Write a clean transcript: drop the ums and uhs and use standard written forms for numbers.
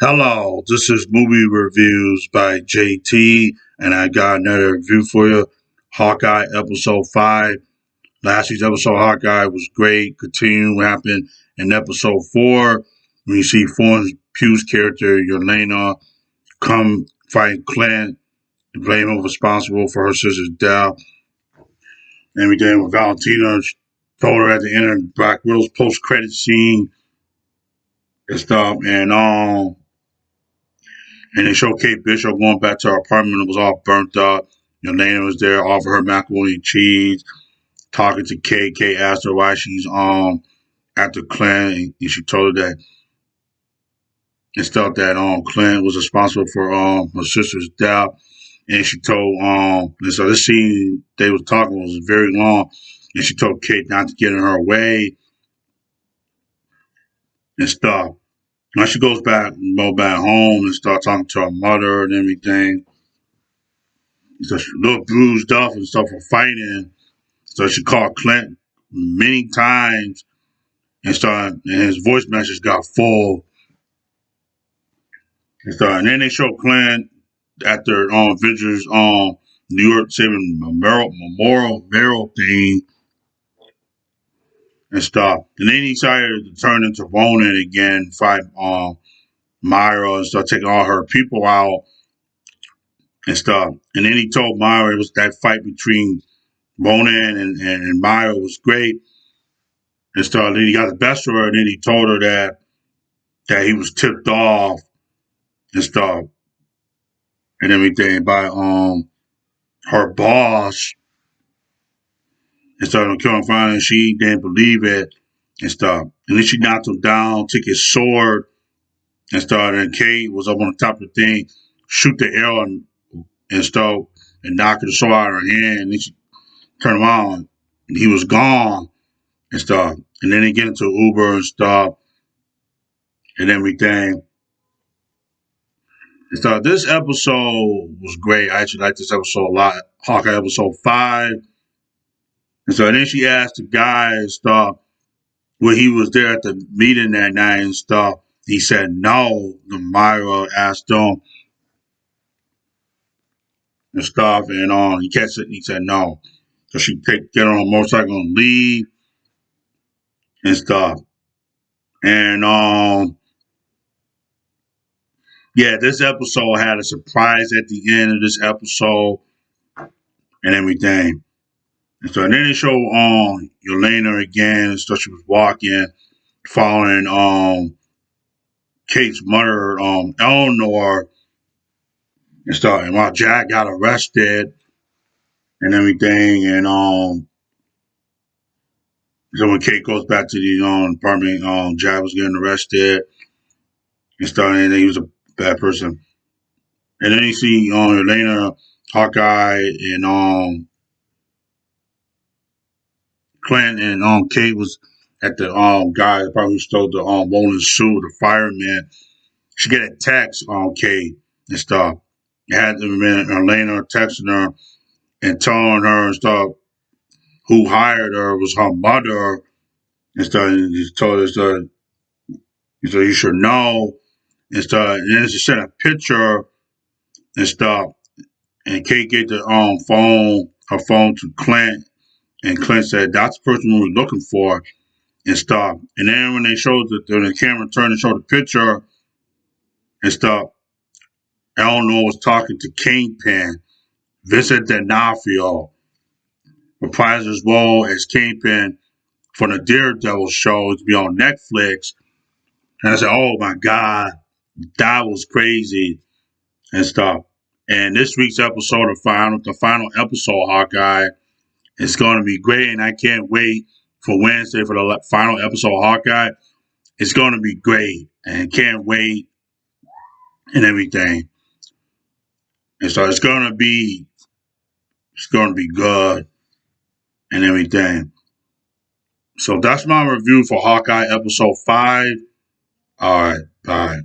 Hello, this is Movie Reviews by JT, and I got another review for you. Hawkeye Episode 5. Last week's episode, Hawkeye, was great. Continuing what happened in Episode 4, when you see Florence Pugh's character, Yelena, come fight Clint and blame him responsible for her sister's death. And everything with Valentina told her at the end of Black Widow's post-credit scene and stuff. And they showed Kate Bishop going back to her apartment. It was all burnt up. Lana was there, offered her macaroni and cheese, talking to Kate. Kate asked her why she's after Clint, and she told her that and stuff that Clint was responsible for her sister's death. And she told and so this scene they was talking was very long, and she told Kate not to get in her way and stuff. Now she goes back home and start talking to her mother and everything. So she looked bruised up and stuff for fighting. So she called Clint many times and his voice message got full. And then they showed Clint at their Avengers New York Saving Memorial thing and stuff. And then he decided to turn into Ronin again, fight Myra and start taking all her people out and stuff. And then he told Myra it was that fight between Ronin and Myra was great and stuff. And then he got the best of her, and then he told her that he was tipped off and stuff and everything by her boss and started killing fire, and she didn't believe it and stuff. And then she knocked him down, took his sword and started, and Kate was up on the top of the thing, shoot the arrow and stuff and knock the sword out of her hand, and then she turned around and he was gone and stuff. And then they get into Uber and stuff and everything. And so this episode was great. I actually like this episode a lot. Hawkeye episode 5. And so then she asked the guy and stuff when he was there at the meeting that night and stuff. He said no. The Myra asked him and stuff, and he catch it. He said no. So she get on a motorcycle and leave and stuff. And yeah, this episode had a surprise at the end of this episode and everything. And so then they show Yelena again and stuff. She was walking, following Kate's mother, Eleanor, and stuff. And while Jack got arrested and everything, and so when Kate goes back to the apartment, Jack was getting arrested and stuff, and he was a bad person. And then you see Yelena, Hawkeye, and Clint and Kate was at the guy that probably stole the bowling suit, the fireman. She get a text on Kate and stuff. It had been Elena texting her and telling her and stuff who hired her was her mother and stuff. And he told her stuff. He said you should know and stuff. And then she sent a picture and stuff. And Kate gave the her phone to Clint, and Clint said that's the person we were looking for and stuff. And then when they showed when the camera turned and showed the picture and stuff, Eleanor was talking to Kingpin. Vincent D'Onofrio reprised his role as Kingpin for the Daredevil show to be on Netflix. And I said, oh my God, that was crazy and stuff. And this week's episode, the final episode, Hawkeye, is going to be great. And I can't wait for Wednesday for the final episode of Hawkeye. It's going to be great and can't wait and everything. And so it's going to be good and everything. So that's my review for Hawkeye episode 5. All right, bye.